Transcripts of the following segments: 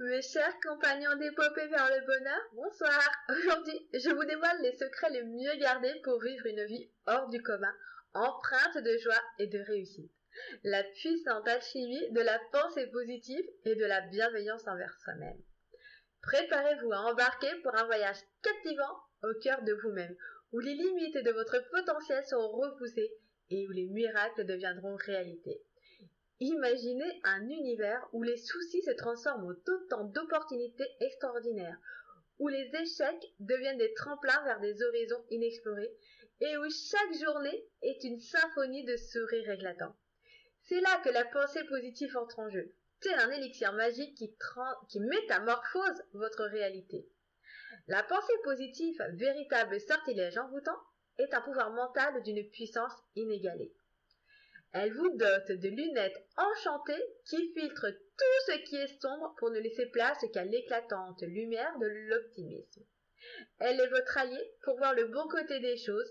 Mes chers compagnons d'épopée vers le bonheur, bonsoir. Aujourd'hui, je vous dévoile les secrets les mieux gardés pour vivre une vie hors du commun, empreinte de joie et de réussite. La puissante alchimie de la pensée positive et de la bienveillance envers soi-même. Préparez-vous à embarquer pour un voyage captivant au cœur de vous-même, où les limites de votre potentiel seront repoussées et où les miracles deviendront réalité. Imaginez un univers où les soucis se transforment en autant d'opportunités extraordinaires, où les échecs deviennent des tremplins vers des horizons inexplorés et où chaque journée est une symphonie de sourires éclatants. C'est là que la pensée positive entre en jeu, tel un élixir magique qui métamorphose votre réalité. La pensée positive, véritable sortilège envoûtant, est un pouvoir mental d'une puissance inégalée. Elle vous dote de lunettes enchantées qui filtrent tout ce qui est sombre pour ne laisser place qu'à l'éclatante lumière de l'optimisme. Elle est votre allié pour voir le bon côté des choses,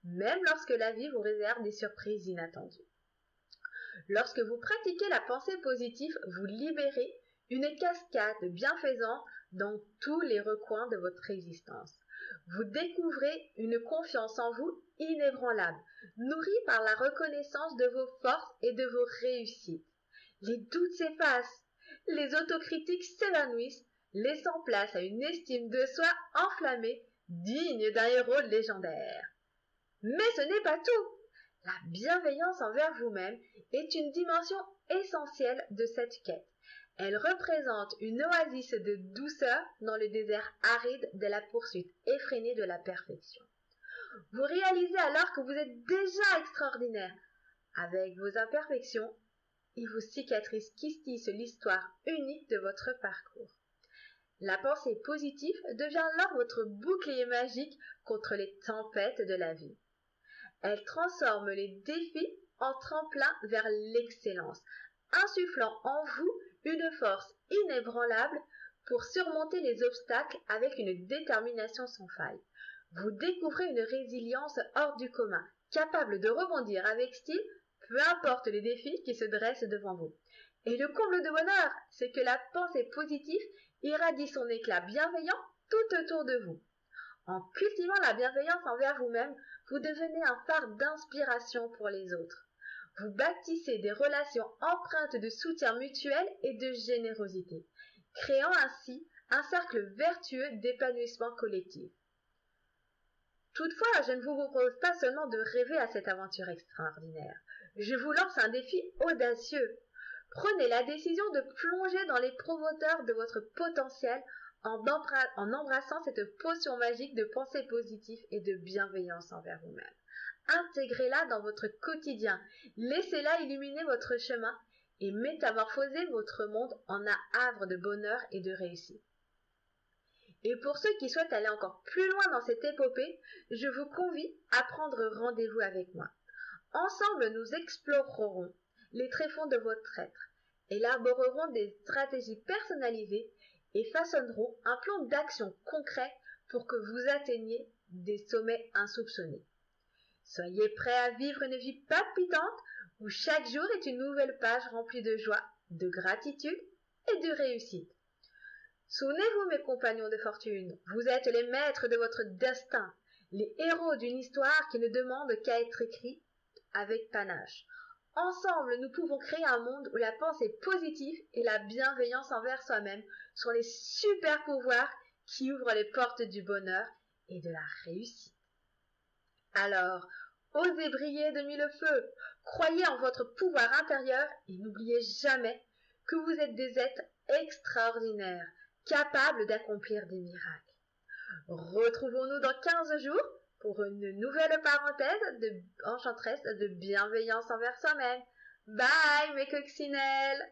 même lorsque la vie vous réserve des surprises inattendues. Lorsque vous pratiquez la pensée positive, vous libérez une cascade bienfaisante dans tous les recoins de votre existence. Vous découvrez une confiance en vous inébranlable, nourrie par la reconnaissance de vos forces et de vos réussites. Les doutes s'effacent, les autocritiques s'évanouissent, laissant place à une estime de soi enflammée, digne d'un héros légendaire. Mais ce n'est pas tout! La bienveillance envers vous-même est une dimension essentielle de cette quête. Elle représente une oasis de douceur dans le désert aride de la poursuite effrénée de la perfection. Vous réalisez alors que vous êtes déjà extraordinaire, avec vos imperfections et vos cicatrices qui tissent l'histoire unique de votre parcours. La pensée positive devient alors votre bouclier magique contre les tempêtes de la vie. Elle transforme les défis en tremplin vers l'excellence, insufflant en vous une force inébranlable pour surmonter les obstacles avec une détermination sans faille. Vous découvrez une résilience hors du commun, capable de rebondir avec style, peu importe les défis qui se dressent devant vous. Et le comble de bonheur, c'est que la pensée positive irradie son éclat bienveillant tout autour de vous. En cultivant la bienveillance envers vous-même, vous devenez un phare d'inspiration pour les autres. Vous bâtissez des relations empreintes de soutien mutuel et de générosité, créant ainsi un cercle vertueux d'épanouissement collectif. Toutefois, je ne vous propose pas seulement de rêver à cette aventure extraordinaire. Je vous lance un défi audacieux. Prenez la décision de plonger dans les profondeurs de votre potentiel en embrassant cette potion magique de pensée positive et de bienveillance envers vous-même. Intégrez-la dans votre quotidien, laissez-la illuminer votre chemin et métamorphosez votre monde en un havre de bonheur et de réussite. Et pour ceux qui souhaitent aller encore plus loin dans cette épopée, je vous convie à prendre rendez-vous avec moi. Ensemble, nous explorerons les tréfonds de votre être, élaborerons des stratégies personnalisées et façonneront un plan d'action concret pour que vous atteigniez des sommets insoupçonnés. Soyez prêts à vivre une vie palpitante où chaque jour est une nouvelle page remplie de joie, de gratitude et de réussite. Souvenez-vous, mes compagnons de fortune, vous êtes les maîtres de votre destin, les héros d'une histoire qui ne demande qu'à être écrite avec panache. Ensemble, nous pouvons créer un monde où la pensée positive et la bienveillance envers soi-même sont les super pouvoirs qui ouvrent les portes du bonheur et de la réussite. Alors, osez briller de mille feux, croyez en votre pouvoir intérieur et n'oubliez jamais que vous êtes des êtres extraordinaires, capables d'accomplir des miracles. Retrouvons-nous dans 15 jours pour une nouvelle parenthèse enchanteresse de bienveillance envers soi-même. Bye mes coccinelles!